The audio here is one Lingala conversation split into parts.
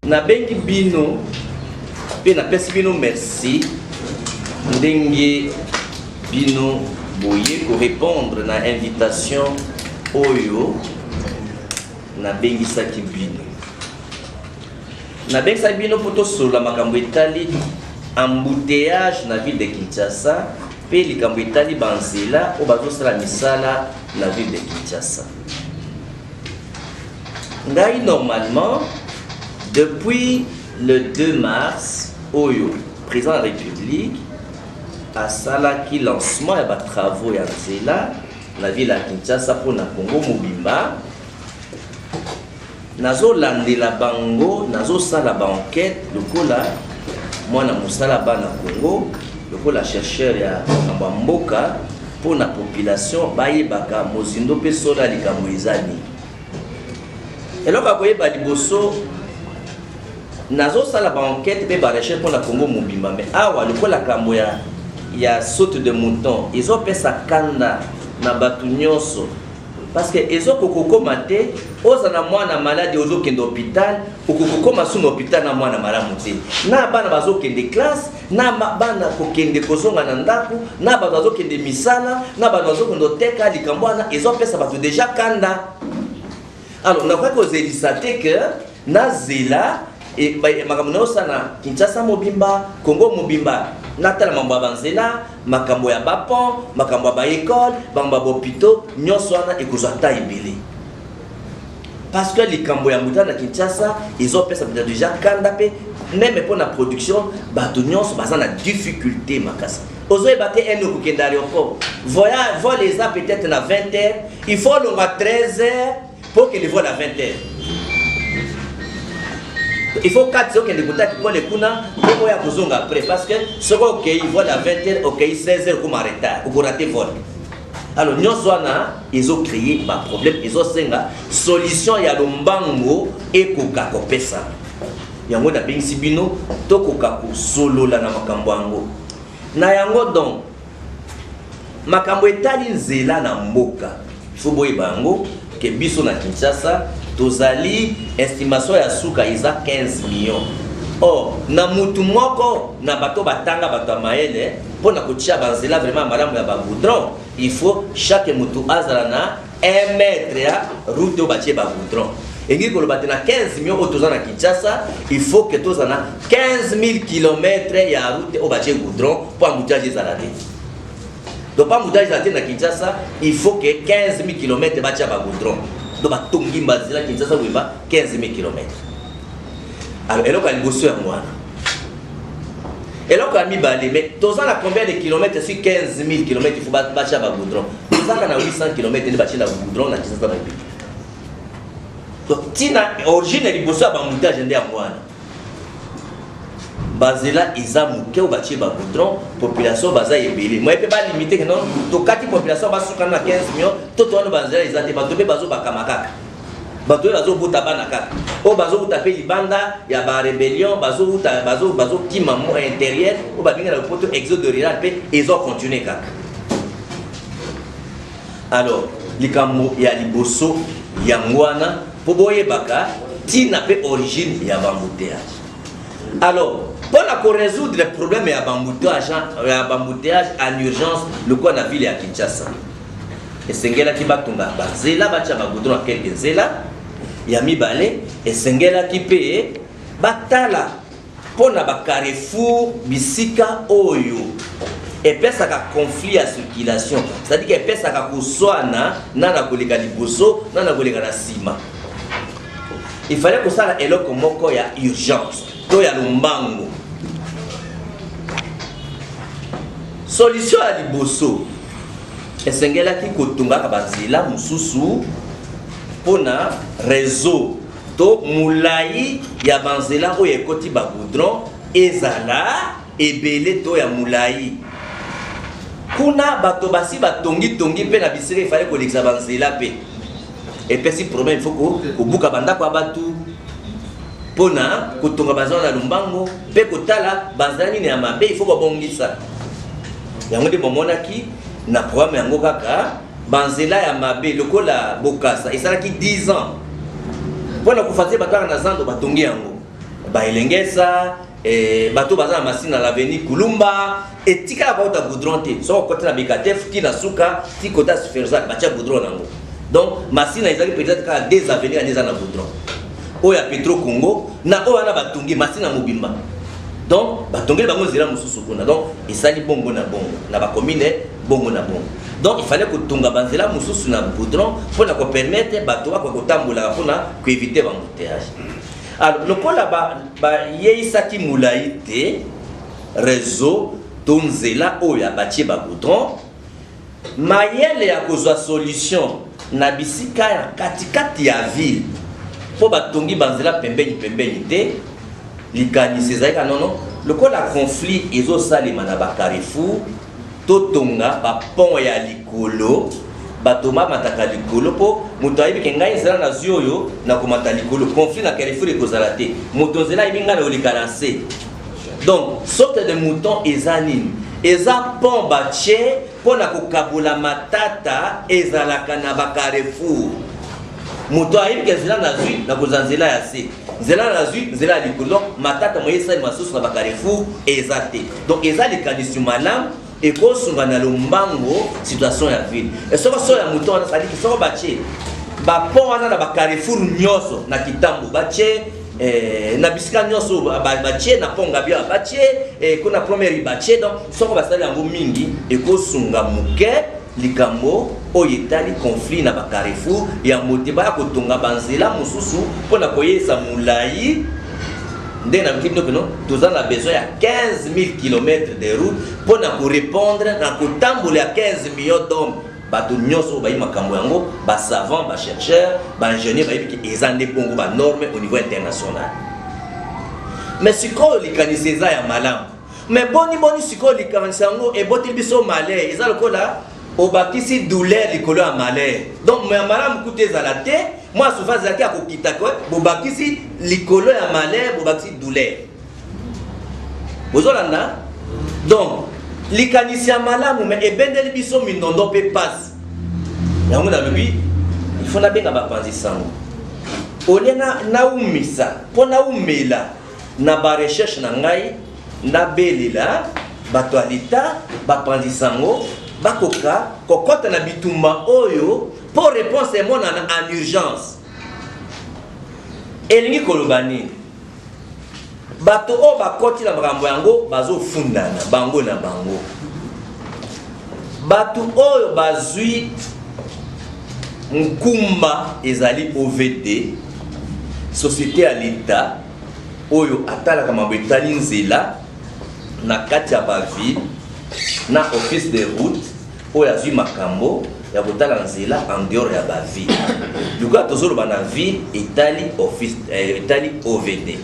Na bengi bino pe na pesi bino merci ndenge bino boye ko répondre na invitation oyo na bengi saki bino na bengi saki bino poto solo makambo etali embouteillage na ville de Kinshasa pe likambo etali banzela o bazosala misala na ville de Kinshasa. Ngai normalement depuis le 2 mars oyo président de la République a salaki lancement ya ba travaux ya nzela na ville ya Kinshasa pour na Congo mobimba. Nazo landela bango nazo sala ba enquête lokola mwana musala bana Congo lokola chercheur ya mboka pour na population bayebaka mozindo pe sola likambo ezani. Eloko koyeba liboso nazo sala ba enquête pe ba recherche pour la Congo mobimba mais awa lokola kambo ya saute de mouton izo pesa kanda na batu nyonso parce que izo kokokoma te ozana mwana malade ozo kende hôpital okokoma suna hôpital na mwana malamu te na bana bazo kende classe na bana kokende kozonga na ndako na bana bazo kende misala na bana bazo kende teka likambo na izo pesa batu déjà kanda. Alors na kwa kozelisa te que na zela et makambo sana Kinshasa mobimba Congo mobimba natala mambo banzela makambo ya bapon makambo ba école bamba hôpitaux nyonso wana ekozwa ta ebele parce que likambo ya mutana na Kinshasa ils ont pesa déjà kanda pe même pour la production bato nyonso baza na difficulté makasa ozo ebate eno kokenda aéroport voyage vol les a peut-être na 20h il faut le 13h pour que le vol à 20h. Il faut 4 heures que les contacts pour les kuna pour ya kuzonga après parce que ce qu'on ok il vol à 20h ok 16h comme retard ou rater vol. Alors nous zona ils ont créé un problème ils ont senga solution ya lombango et koka kopesa. Yango na bingisi bino to koka ko solo la na makambo yango. Na yango donc makambo etali nzela na mboka. Faut boye bango que biso na Kinshasa tozali estimation ya suka iza 15 millions. Or na mutu moko na bato batanga bato maele pona kotia banzela vraiment malamu ya ba goudron il faut chaque mutu azala na 1 mètre ya route o batie ba goudron. Engi ko lobate na 15 millions otoza na Kinshasa il faut que toza na 15 000 km ya route o batie goudron pour embouteillage ezala te. Donc pas embouteillage na Kinshasa il faut que 15 000 km batia ba goudron. Donc batongi mbazila Kinshasa weba 15 000 km. Alors eloko aliboso ya mwana eloko ami balé mais toza na combien de kilomètres sur 15 000 km il faut batia ba goudron toza na 800 km ni batia na goudron na Kinshasa na pays. Donc tina origine liboso ba montage ndé ya mwana bazela iza muke o batie ba goudron population baza ebele moi pe ba limiter que non to kati population ba suka na 15 millions to to no bazela iza te ba to pe bazo ba kamakaka bato bazo buta bana kaka o bazo buta pe libanda ya ba rébellion bazo buta bazo kima mo intérieur o ba binga na poto exode rural pe ezo continuer kaka. Alors likambo ya liboso ya ngwana po boye baka tina pe origine ya bambouteillage. Alors pour résoudre le problème ya bambouteillage en urgence le quoi na ville ya Kinshasa esengela ki batunga bazela bacha ba goudron quelque nzela ya mibale esengela ki pe batala pona ba carrefour bisika oyo epesa ka conflit ya circulation c'est-à-dire que epesa ka kuswana na koleka liboso na koleka na sima. Il fallait que ça eloko moko ya urgence to ya lumbango. Solution à liboso esengela ki kotunga ka bazila mususu pona réseau to mulai ya banzela o ekoti ba goudron ezala ebele to ya mulai kuna bato basi batongi pe na bisire il fallait ko lexa banzela pe et puis si problème il faut ko buka banda kwa batu pona kotonga bazona na lumbango pe kotala banzela ni ya mabe il faut ko bongisa yango de momonaki na programme yango kaka banzela ya mabe lokola bokasa esalaki 10 ans pona kufatia bataka na zando batongi yango baelengesa bato baza na machine à l'avenir Kulumba et tika la bauta goudron te so côté na Bekatef ki na suka ti kota Suferzac batia goudron nango donc machine ezali peut-être ka des avenirs à des na goudron oya Petro Congo na oya na batungi machine na Mobimba donc batongi bango zela mususu kuna donc esali bongo na ba commune bongo na bongo donc il fallait que tunga banzela mususu na goudron pour na ko permettre bato ba ko tambola kuna ko éviter l'embouteillage. Alors le kola ba yeisaki mulaite réseau tonzela oya batie ba goudron mayele ya kozwa solution na bisika ya katikati ya ville po batongi banzela pembeni te likanisi ezalika nono lokola conflit ezosalema na bacarrefour totonga bapont ya likolo batoma mataka likolo po moto ayebi ke ngai nzela na zwi oyo na komata likolo conflit na carrefour ekozala te moto nzela ayebi ngai na olekala nse donc sorte de mouton eza nini eza pont batie mpo na kokabola matata ezalaka na bacarrefour moto ayebi ke nzela na zwi na kozala nzela ya se nzela na zwi nzela ya likolo donc matata moyesali masusu na bacarrefour eza te donc eza likanisi malamu ekosunga na lombango situation ya ville esoko so ya moto wana sadiki soko batie bapont wana na bacarrefour nyonso na kitambo batie na bisika nyonso batie na pont Ngabia batie kuna première batie donc soko basali yango mingi ekosunga muke likambo oyo etali conflit na bacarrefour ya moteba ya kotonga banzela mosusu mpona koyesa molai nde na bikini no toza na besoin ya 15 000 km de route mpona korépondre na kotambola ya 15 millions d'hommes bato nyonso bayi makambo yango basavant bachercheur baingénieur bayebi ke eza nde bongo banorme au niveau international mais sikoyo likanisi eza ya malamu mais boni sikoyo likanisi yango eboteli biso malere eza lokola obakisi douleur likolo ya malere donc ya malamu kutu ezala te moi souvent ezalaki ya kokita kwe bobakisi likolo ya malere bobakisi douleur bozolanda donc likanisi ya malamu me ebendeli biso mindondo mpe pasi yango nalobi ifo nabenga bapanzi sango olie naumisa mpo naumela na barecherche na ngai nabelela bato ya leta bapanzi sango bakoka kokota na bitumba oyo pour réponse emonana en urgence elingi koloba nini bato oyo bakoti na makambo yango bazofundana bango na bango bato oyo bazwi nkumba ezali OVD société ya leta oyo atalaka mambo etali nzela na kati ya baville na office de route oyo azwi makambo ya kotala nzela en dehors ya baville luka tozoloba na ville etali office etali OVD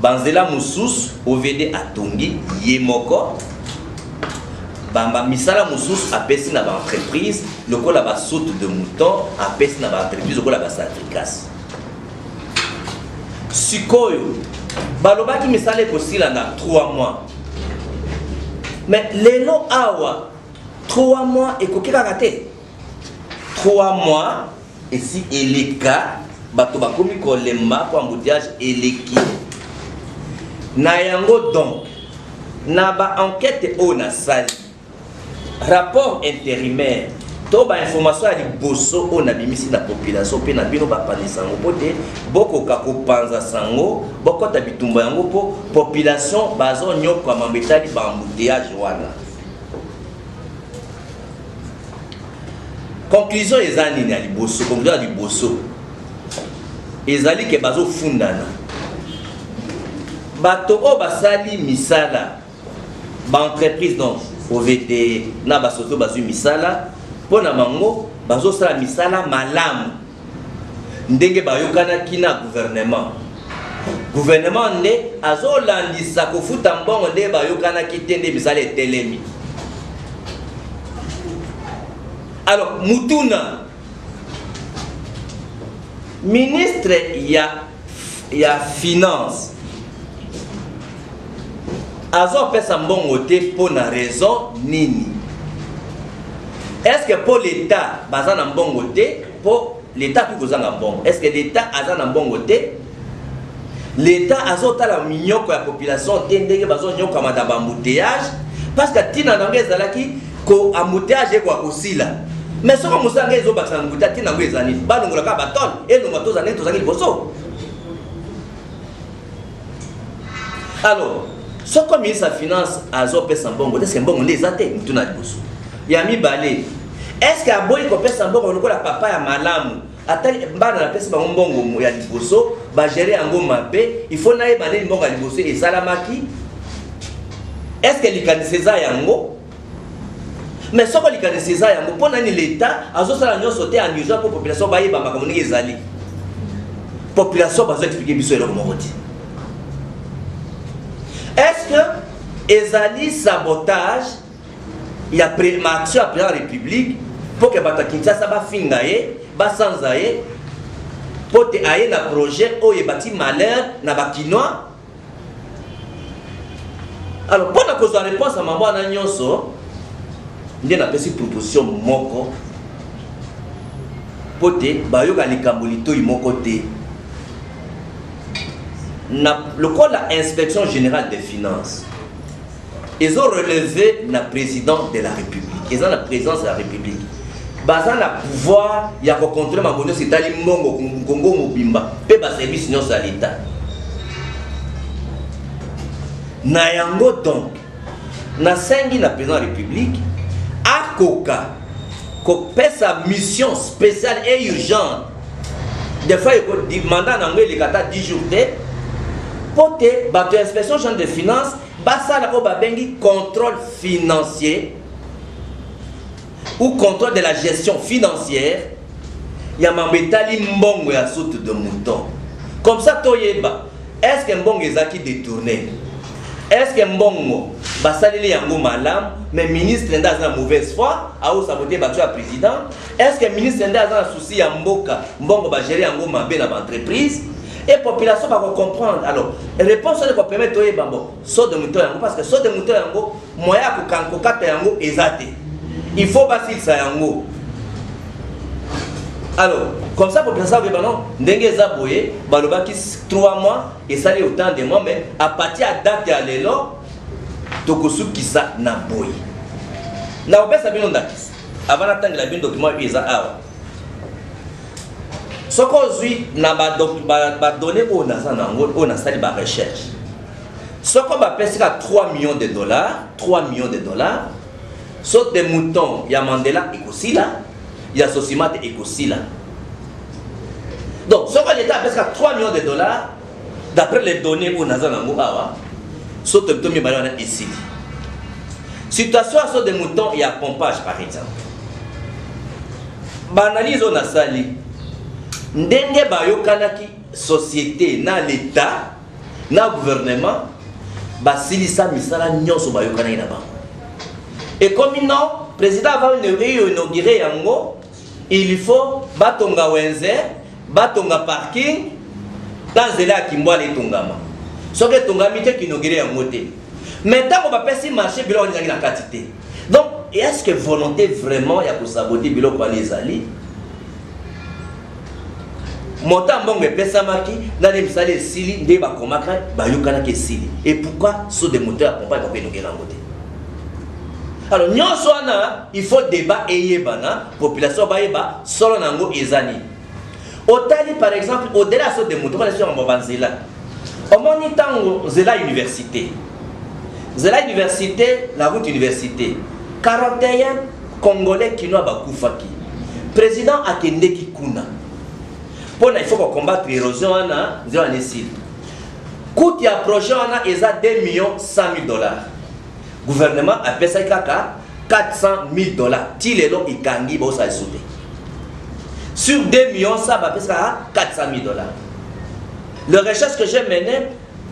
banzela mosusu OVD atongi ye moko bamba misala mosusu apesi na baentreprise lokola basoute de mouton apesi na baentreprise lokola basatricas sikoyo balobaki misala ekosila na 3 mois mais lelo awa 3 mois ekoki kaka te 3 mois esi eleka bato bakomi kolemba po embouteillage eleki na yango donc na baenquête oyo nasali rapport intérimaire to bainformation ya liboso oyo nabimisi na population mpe na bino bapanisa yango mpo te bokoka kopanza sango bokota bitumba yango mpo population bazonyoka mambo etali baembouteillage wana conclusion eza nini ya liboso conclusion ya liboso ezali ke bazofundana bato oyo basali misala baentreprise donc OVD na basoto bazwi misala mpo na bango bazosala misala malamu ndenge bayokanaki na gouvernement nde azolandisa kofuta mbongo nde bayokanaki te nde misala etelemi alors mutuna ministre ya finance azopesa mbongo te mpo na raison nini est-ce que pour l'état baza na mbongo te po l'état tout kozanga mbongo est-ce que l'état aza na mbongo te l'État a la mignoko la population tendeke bazo nyoka madaba embouteillage parce que tina nange ezalaki ko embouteillage kwa kosila mais soko musanga ezo bakana embouteillage tina ngo ezani balongola ka baton et no matoza ne tozaki liboso. Alors soko ministre de finance azo pesa mbongo est-ce que mbongo ndezate mutuna liboso ya mibale est-ce que aboyi ko pesa mbongo lokola papa ya malamu atali mbana na pesa bango mbongo ya liboso ba gérer yango mabe il faut naye bane mbongo ya liboso esalamaki est-ce que likanisa yango mais soko likanisa yango pona ni l'état azosala nyonso te en usant pour population bayeba makambo ndenge ezali population bazo expliquer biso eloko moko te. Est-ce que ezali sabotage il y a action après la République pour que bata Kinshasa ba fingaye ba sanzaye pour te aye na projet o yebati malheur na bakinois. Alors pour la cause de réponse à mambo na nyonso ndé na pesi proposition moko pour te bayoka likambolito moko te na le code de l'inspection générale des finances. Ils ont relevé le président de la République. Ils ont la présidence de la République. Ils ont le pouvoir de contrôler ma monnaie, c'est Ali Mongo, Congo Mobimba, et le service non à l'État. Nayango donc, na sengi na président de la République, à Koka, qu'on fait sa mission spéciale et urgente. Des fois, il demande à les 10 jours. Pour l'inspection générale des finances, basala ko babengi contrôle financier ou contrôle de la gestion financière, ya mambetali mbongo ya soute de mouton. Comme ça toyeba, est-ce que mbongo ezaki détourné? Est-ce que mbongo basaleli yango malam mais ministre nda za mauvaise foi a saboter batu ya président? Est-ce que ministre nda za souci ya mboka mbongo ba gérer yango mabe na entreprise? Et la population va comprendre. Alors, la réponse est qu'on permet de bambo saut de mouton yango parce que saut de mouton yango moya ko kanko kata yango ezate. Il faut basil ça yango. Alors, comme ça la population va non ndenge ezaboye balobaki 3 mois et ça autant de mois mais à partir à date ya lelo tokosuki ça na boy. Na opesa bino ndakis. Avant d'attendre la bin document eza awa. Ce qu'on suit, n'a pas donné au Nasali ba recherche. Ce qu'on va payer 3 millions de dollars, 3 millions de dollars. Sauf des moutons, il y a Mandela et Kosila, il y a Sosimat et Kosila. Donc, ce qu'on l'État a 3 millions de dollars, d'après les données au Nazanango Awa, sauf des moutons, il y a ici. Situation sur des moutons, il y a pompage par exemple. Banalise au Nasali. Ndenge bayokanaki société na l'état na gouvernement basilisa misala nyonso bayokanaki na bango et comme non président va inaugurer yango il faut batonga wenze batonga parking dans zela kimbwa le tongama soki tongami te inaugurer yango te maintenant on va passer marché biloko ezali na quantité donc est-ce que volonté vraiment ya ko saboter biloko les alliés montant mbongo epesamaki na les misali sili nde bakomaka bayokana ke sili et pourquoi saut de moteur accompagne pas pénoquer la côté. Alors nyonso wana il faut débat eyebana population bayeba solo nango ezani otali par exemple au-delà saut de moteur ba sur mbanzela omoni tango zela université la route université 41 congolais qui n'ont pas koufaki président akendeki kuna. Il faut combattre l'érosion, il coûte de projet est à 2 100 000 dollars. Le gouvernement a payé 400 000 dollars. Si les gens ont sauté. Sur 2 millions, ça va payer 400 000 dollars. La recherche que j'ai menée,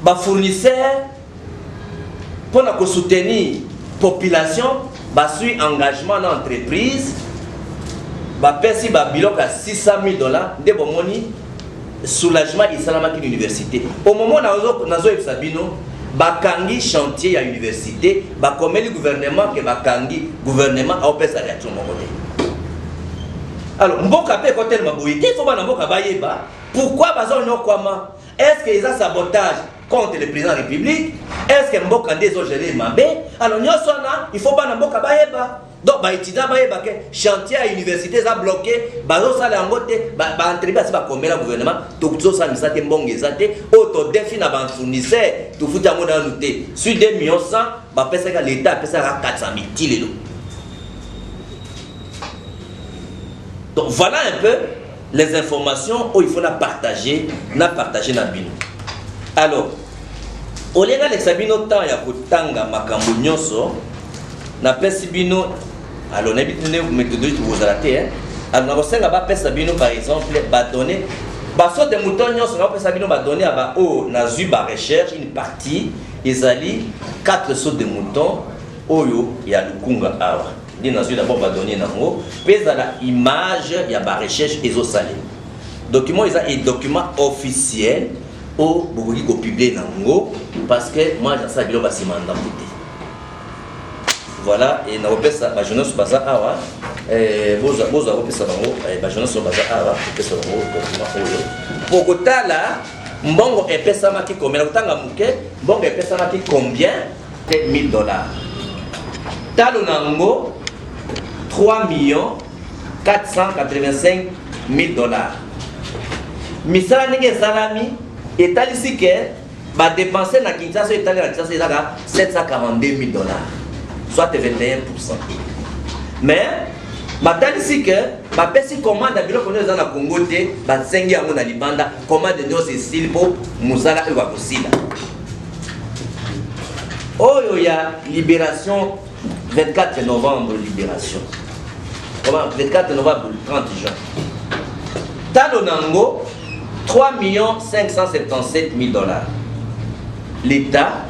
les fournisseurs, pour soutenir la population, suivre engagement dans l'entreprise. Persi biloko à 600 000 dollars de bomoni soulagement isalama ki l'université au moment nazo ebsabino bakangi chantier à l'université bakomeli gouvernement que bakangi gouvernement a opesa réaction mon côté. Alors mboka pe côté maboyité faut bana mboka bayeba pourquoi bazo nyokwama est-ce que y a sabotage contre le président de la République? Est-ce que Mboka Ndé ont géré Mabé? Alors, il faut pas Mboka Bayeba. Donc, les étudiants Bayeba, chantier à l'université est bloqué, bazo sala ngote, entreprise va combien le gouvernement, tout ça ça te mbonge zate, auto défi na ban fournisseur, tout foutu à mon annuité. Sur 2 millions 100, bah pesa que l'État pesa 400 000 tilelo. Donc voilà un peu les informations où il faut la partager na bino. Alors, au lieu de l'exabino temps ya kutanga makambo nyonso na pesi bino. Alors, on a une méthodologie que vous avez. Alors, on a pesa bino par exemple donner baso de moutons nyonso na pesa bino donner à o na zuba recherche une partie ezali 4 sauts de moutons oyo ya lukunga awa. Ni na zuba d'abord donner nango pesa la image ya ba recherche ezo salé. Document est un document officiel au bokoki ko publier nango parce que moi ça bilo ba simanda muté. Voilà, et na opesa ba jeunesse baza awa boza opesa bango ba jeunesse baza awa opesa bango document oyo pokotala mbongo epesa maki combien na kutanga muke mbongo epesa maki combien $1000 talo nango 3 485 000 $. Misala nige salami etalisi ke ba dépenser na Kinshasa etali na Kinshasa ezaka $742 000, soit 21%. Mais batalisi ke bapesi commande biloko oyo eza na Congo te basengi yango na libanda commande nyonso esili mpo mosala oyo bakosila oyo ya libération 24 novembre libération 24 novembre 30 juin talo nango 3 577 000 $. L'État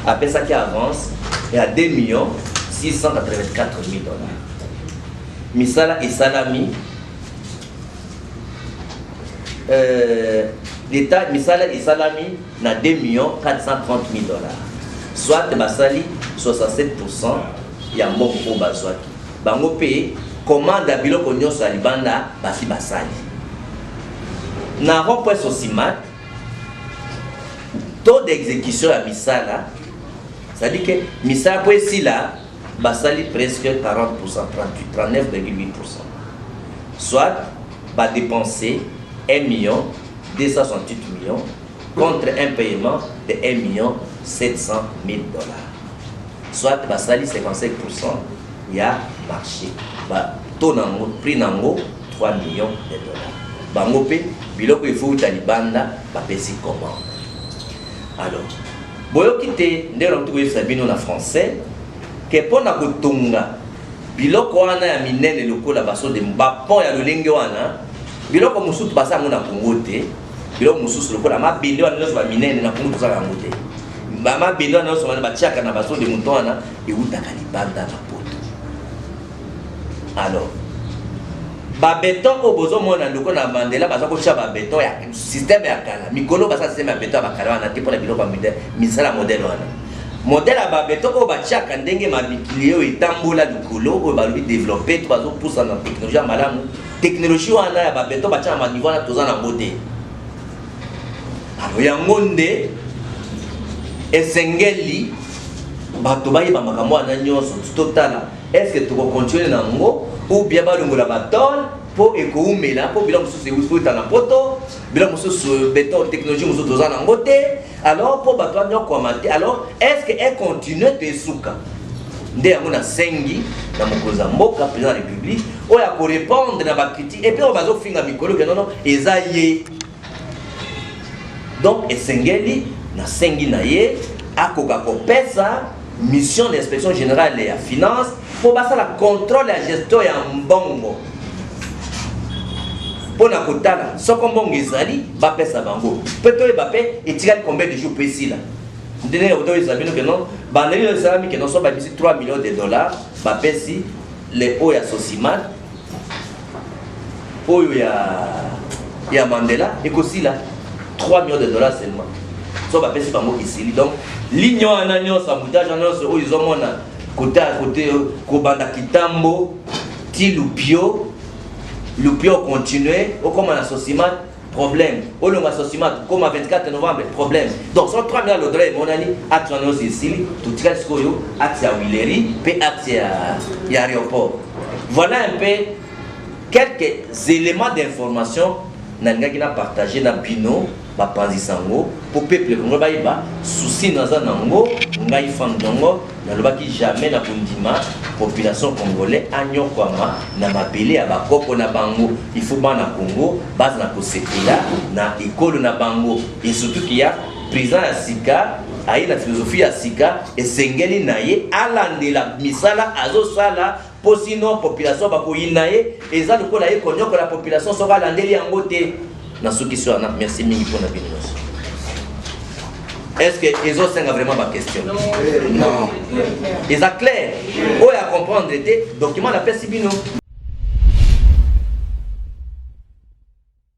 a fait ça qui avance et à 2 684 000 $. Misala et Salami, l'État Misala et Salami n'a 2 430 000 $. Soit Basali 67%, il y a un bon pour Bazouaki. Bango paye commande à Biloko Nyonso à Libanda, Basi Basali. Na rond-point Sosimat, taux d'exécution à Misala, ça dit que Misala pour ici là, Basali presque 40%, 39,8%. Soit, va dépenser 1 268 000 $ contre un paiement de 1 700 000 $. Soit, Basali 55%, il y a marché. Taux nango, prix nango, 3 millions de $. Bangope, biloko il faut talibanda, bapesi commande. Alors, boyo kite ndelo mtuko sabino na français ke pona kutunga biloko wana ya minene lokola baso de mbapon ya lolenge wana biloko musutu basa ngona Congo te biloko mususu lokola mabende wana nyoso ba minene na Congo tozala ngo te mabende wana nyoso wana batiaka na baso de mutona eutaka libanda na poto. Alors ba béton au bozo mona ndoko na Mandela baza ko cha ba béton ya système ya kala mikolo basa système ya béton ba kala na tipo na biloko ba misala modèle wana modèle ya ba béton ko ba chaka ndenge mabikilio etambola likolo o ba lui développer to bazo poussa na technologie malamu technologie wana ya ba béton ba cha ma niveau na toza na ngote alo ya ngonde esengeli bato bayeba makambo wana nyonso totala est-ce que tu vas continuer na ngo ou bien balongola batol pour ekoumela pour bilan mususu eufuta na poto bilan mususu béton technologie mususu toza na ngote alors pour bato nyoko amate alors est-ce que elle continue de souka nde yango na sengi na mokoza mboka président de la République o ya ko répondre na ba critique et puis on bazo finga mikolo que non eza ye donc esengeli na sengi na ye akoka ko pesa mission d'inspection générale et finance pour passer la contrôle et la gestion ya mbongo pour na kotala soko mbongo ezali ba pesa bango peto e bape etikali combien de jours pesi là ndene oto ezabino que non bandeli le salami que non so ba bisi 3 millions de dollars ba pesi les oya Sosimat oyo ya Mandela et aussi là 3 millions de dollars seulement so ba pesi bango isili donc ligne wana nyonso amutage nyonso oyo izomona côté à côté kobanda kitambo ti lupio continuer au comme na Sosimat problème. Au long associement, comme à 24 novembre, problème. Donc, sur 3 milliards de dollars, mon ami, acte en Sicile, tout tel ce qu'il y a, acte à Willery, puis acte à l'aéroport. Voilà un peu quelques éléments d'information qui a partagé dans Bino, Bapanzi Sango, pour le peuple Congo, souci dans un ango, ngai fandongo, na lobaki jamais na kundima, population congolaise, agno kwama, na mabele à bakoko na bango, il faut ban na Congo, base na kosekela, na école na bango, et surtout qu'il y a président à Sika, aïe la philosophie à Sika, et sengeli naye, alandela, misala, azo sala, pour sinon population bako inaye, et ça le kola konyo que la population sera landeli en beauté. Dans ce qui soit, merci mingi pour la bénédiction. Est-ce que les autres ont vraiment ma question? Non. Ils sont clairs. Où est à comprendre les documents de la paix Sibino?